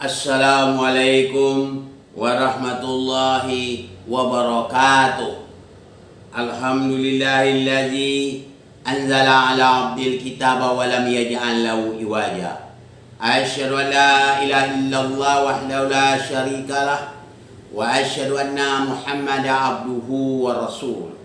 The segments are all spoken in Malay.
Assalamualaikum warahmatullahi wabarakatuh. Alhamdulillahilladzi anzala ala abdil kitaba wa lam yaj'al lahu iwaja. Asyhadu an la ilaha illallah wahdahu la syarikalah wa asyhadu anna Muhammadan abduhu wa rasul.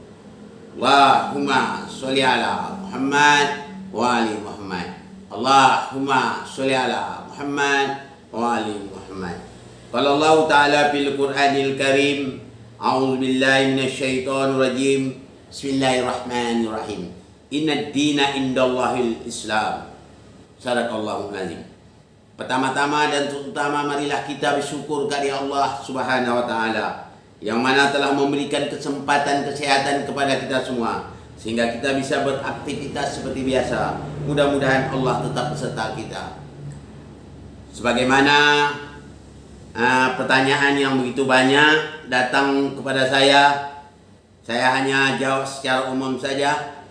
Allahumma sholli ala Muhammad wa ali Muhammad. Allahumma sholli ala Muhammad wa ali Muhammad. Qala Allah Ta'ala fil Qur'anil Karim, a'udzu billahi minasyaitonir rajim. Bismillahirrahmanirrahim. Innad dina indallahil Islam. Sadaqallahul azim. Pertama-tama dan terutama marilah kita bersyukur kepada Allah Subhanahu wa taala yang mana telah memberikan kesempatan kesehatan kepada kita semua sehingga kita bisa beraktivitas seperti biasa. Mudah-mudahan Allah tetap beserta kita. Sebagaimana pertanyaan yang begitu banyak datang kepada saya hanya jawab secara umum saja.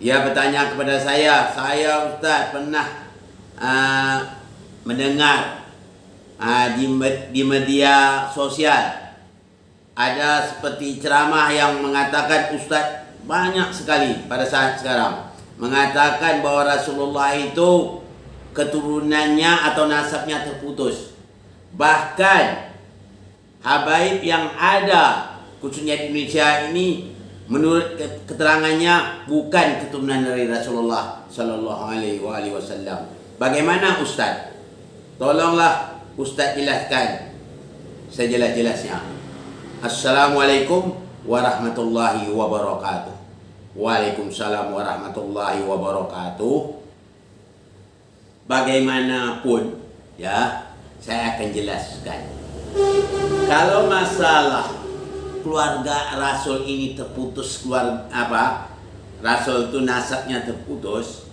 Dia bertanya kepada saya Ustaz pernah mendengar di media sosial ada seperti ceramah yang mengatakan Ustaz banyak sekali pada saat sekarang mengatakan bahwa Rasulullah itu keturunannya atau nasabnya terputus. Bahkan habaib yang ada khususnya di Indonesia ini menurut keterangannya bukan keturunan dari Rasulullah Sallallahu Alaihi Wasallam. Bagaimana Ustaz? Tolonglah Ustaz jelaskan sejelas-jelasnya. Assalamualaikum warahmatullahi wabarakatuh. Waalaikumsalam warahmatullahi wabarakatuh. Bagaimanapun ya, saya akan jelaskan. Kalau masalah keluarga Rasul ini terputus, Rasul itu nasabnya terputus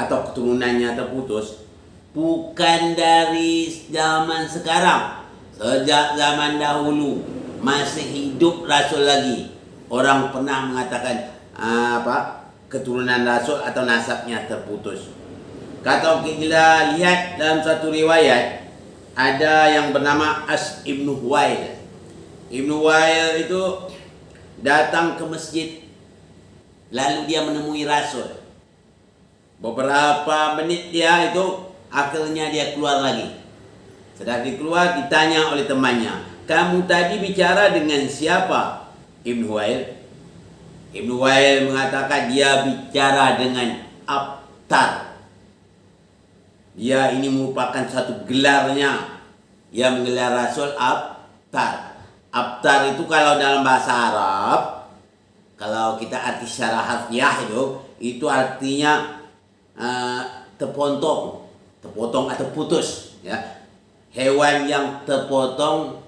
atau keturunannya terputus, bukan dari zaman sekarang. Sejak zaman dahulu masih hidup Rasul lagi, orang pernah mengatakan keturunan Rasul atau nasabnya terputus. Kalau kita lihat dalam satu riwayat ada yang bernama As Ibnu Huwail. Ibnu Huwail itu datang ke masjid lalu dia menemui Rasul. Beberapa menit dia itu akhirnya dia keluar lagi. Setelah dia keluar ditanya oleh temannya, "Kamu tadi bicara dengan siapa?" Ibnu Huwail. Ibnu Huwail mengatakan dia bicara dengan Abtar. Dia ini merupakan satu gelarnya. Dia menggelar Rasul Abtar. Abtar itu kalau dalam bahasa Arab, kalau kita arti secara harfiah itu artinya terpotong atau putus, ya. Hewan yang terpotong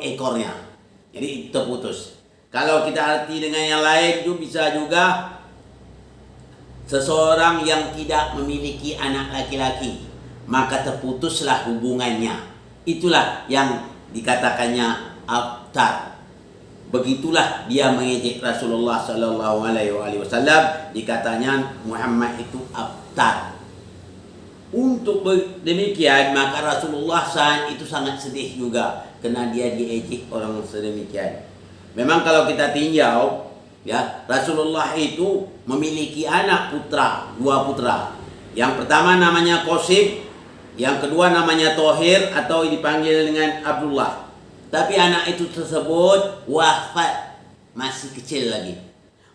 ekornya. Jadi terputus. Kalau kita arti dengan yang lain itu bisa juga seseorang yang tidak memiliki anak laki-laki, maka terputuslah hubungannya. Itulah yang dikatakannya abtar. Begitulah dia mengejek Rasulullah Sallallahu Alaihi Wasallam. Dikatanya Muhammad itu abtar. Untuk demikian maka Rasulullah saat itu sangat sedih juga karena dia diejek orang sedemikian. Memang kalau kita tinjau, ya, Rasulullah itu memiliki anak dua putra. Yang pertama namanya Qasim, yang kedua namanya Thohir atau dipanggil dengan Abdullah. Tapi anak itu tersebut wafat masih kecil lagi.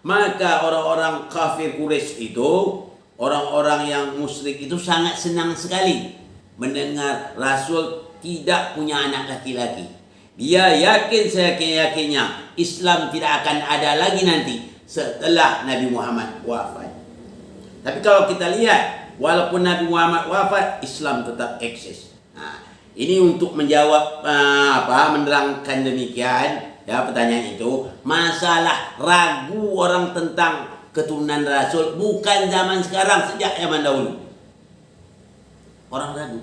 Maka orang-orang kafir Quraisy itu, orang-orang yang musyrik itu sangat senang sekali mendengar Rasul tidak punya anak laki-laki. Dia yakin seyakin-yakinnya Islam tidak akan ada lagi nanti setelah Nabi Muhammad wafat. Tapi kalau kita lihat, walaupun Nabi Muhammad wafat, Islam tetap eksis. Nah, ini untuk menjawab menerangkan demikian ya pertanyaan itu. Masalah ragu orang tentang keturunan Rasul bukan zaman sekarang, sejak zaman dahulu. Orang ragu.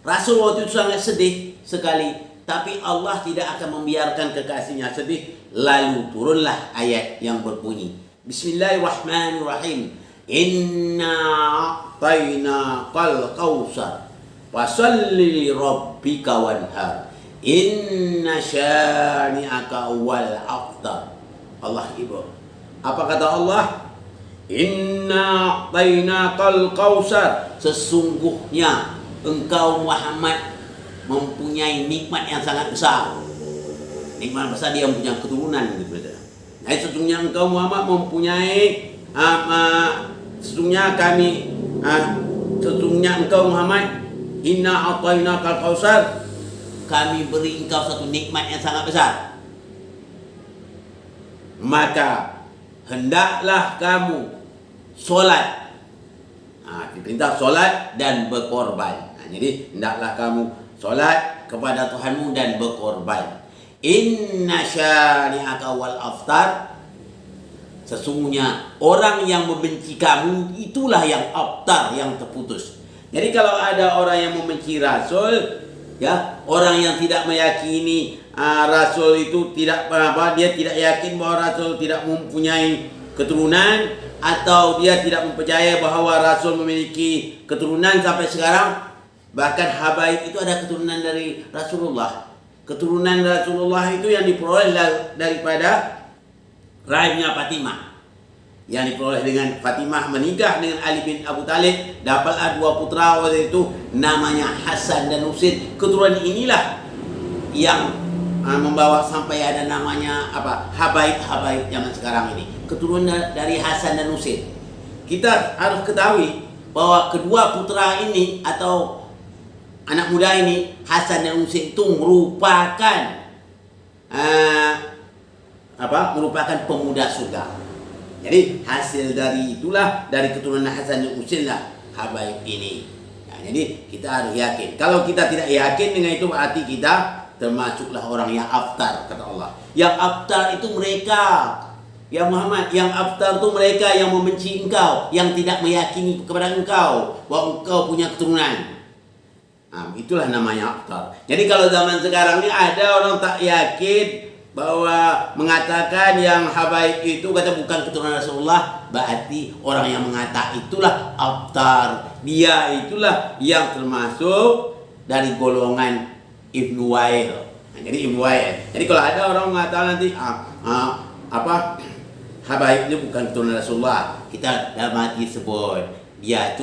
Rasul waktu itu sangat sedih sekali. Tapi Allah tidak akan membiarkan kekasihnya sedih. Lalu turunlah ayat yang berbunyi Bismillahirrahmanirrahim. Inna a'tainakal kausar fasalli li rabbika wanhar. Inna syani'aka wal aftar. Allah ibu. Apa kata Allah? Inna a'tainakal kausar. Sesungguhnya engkau Muhammad mempunyai nikmat yang sangat besar. Nikmat besar, dia mempunyai keturunan. Nah, sesungguhnya engkau Muhammad mempunyai sesungguhnya engkau Muhammad, inna a'tainakal kausar, kami beri engkau satu nikmat yang sangat besar. Maka hendaklah kamu solat. Diperintah solat dan berkorban. Jadi hendaklah kamu solat kepada Tuhanmu dan berkorban. Inna syani'aka wal aftar. Sesungguhnya orang yang membenci kamu itulah yang abtar, yang terputus. Jadi kalau ada orang yang membenci Rasul, ya, orang yang tidak meyakini Rasul itu tidak dia tidak yakin bahwa Rasul tidak mempunyai keturunan, atau dia tidak mempercayai bahwa Rasul memiliki keturunan sampai sekarang. Bahkan habaib itu ada keturunan dari Rasulullah. Keturunan Rasulullah itu yang diperoleh daripada rahimnya Fatimah, yang diperoleh dengan Fatimah menikah dengan Ali bin Abu Talib, dapatlah dua putra waktu itu namanya Hasan dan Husain. Keturunan inilah yang membawa sampai ada namanya habaib zaman sekarang ini. Keturunan dari Hasan dan Husain. Kita harus ketahui bahwa kedua putra ini atau anak muda ini, Hasan dan Husain, itu merupakan merupakan pemuda surga. Jadi hasil dari itulah, dari keturunan Hasan dan Husain lah habaib ini. Nah, jadi kita harus yakin. Kalau kita tidak yakin dengan itu, berarti kita termasuklah orang yang abtar, kata Allah. Yang abtar itu mereka, ya Muhammad, yang abtar itu mereka yang membenci engkau, yang tidak meyakini kepada engkau bahwa engkau punya keturunan. Itulah namanya abtar. Jadi kalau zaman sekarang ini ada orang tak yakin bahwa mengatakan yang habaib itu kata bukan keturunan Rasulullah, berarti orang yang mengatakan itulah abtar. Dia itulah yang termasuk dari golongan Ibnu Wa'il. Jadi Ibnu Wa'il. Jadi kalau ada orang mengatakan nanti habaib itu bukan keturunan Rasulullah, kita dalam hati sebut dia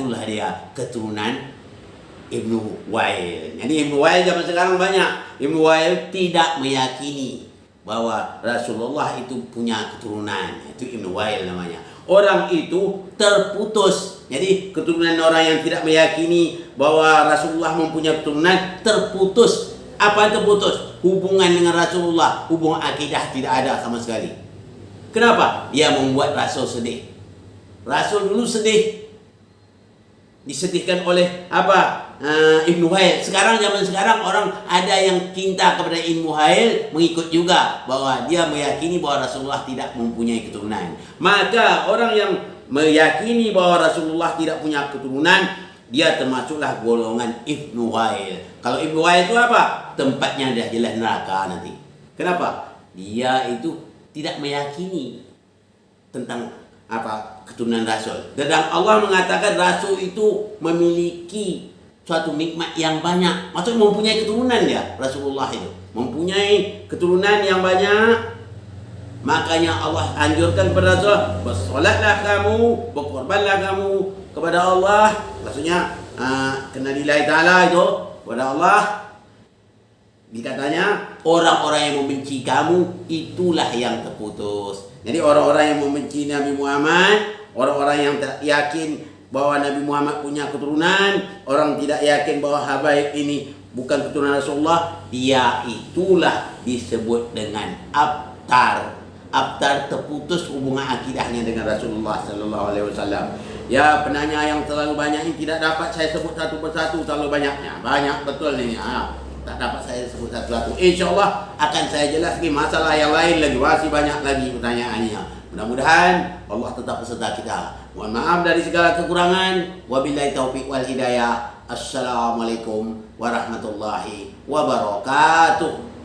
keturunan Ibnu Wa'il. Jadi Ibnu Wa'il zaman sekarang banyak. Ibnu Wa'il tidak meyakini bahwa Rasulullah itu punya keturunan. Itu Ibnu Wa'il namanya. Orang itu terputus. Jadi keturunan orang yang tidak meyakini bahwa Rasulullah mempunyai keturunan terputus. Apa terputus? Hubungan dengan Rasulullah, hubungan akidah tidak ada sama sekali. Kenapa? Dia membuat Rasul sedih. Rasul dulu sedih, disedihkan oleh Ibnu Wa'il. Sekarang zaman sekarang orang ada yang cinta kepada Ibnu Wa'il, mengikut juga bahwa dia meyakini bahwa Rasulullah tidak mempunyai keturunan. Maka orang yang meyakini bahwa Rasulullah tidak punya keturunan, dia termasuklah golongan Ibnu Wa'il. Kalau Ibnu Wa'il itu apa? Tempatnya dah jelas neraka nanti. Kenapa? Dia itu tidak meyakini tentang keturunan Rasul. Dan Allah mengatakan Rasul itu memiliki suatu nikmat yang banyak. Maksudnya mempunyai keturunan dia. Rasulullah itu mempunyai keturunan yang banyak. Makanya Allah anjurkan kepada Rasul, bersolatlah kamu, berkorbanlah kamu kepada Allah. Maksudnya kena lillahi ta'ala itu kepada Allah. Dikatanya orang-orang yang membenci kamu itulah yang terputus. Jadi orang-orang yang membenci Nabi Muhammad, orang-orang yang tak yakin bahwa Nabi Muhammad punya keturunan, orang tidak yakin bahwa habaib ini bukan keturunan Rasulullah, dia itulah disebut dengan abtar. Abtar terputus hubungan akidahnya dengan Rasulullah sallallahu alaihi wasallam. Ya, penanya yang terlalu banyak ini tidak dapat saya sebut satu persatu, terlalu banyaknya. Banyak betul ini. Tak dapat saya sebut satu-satu. InsyaAllah akan saya jelaskan masalah yang lain lagi. Masih banyak lagi pertanyaannya. Mudah-mudahan Allah tetap beserta kita. Mohon maaf dari segala kekurangan. Wabillahi taufiq wal hidayah. Assalamualaikum warahmatullahi wabarakatuh.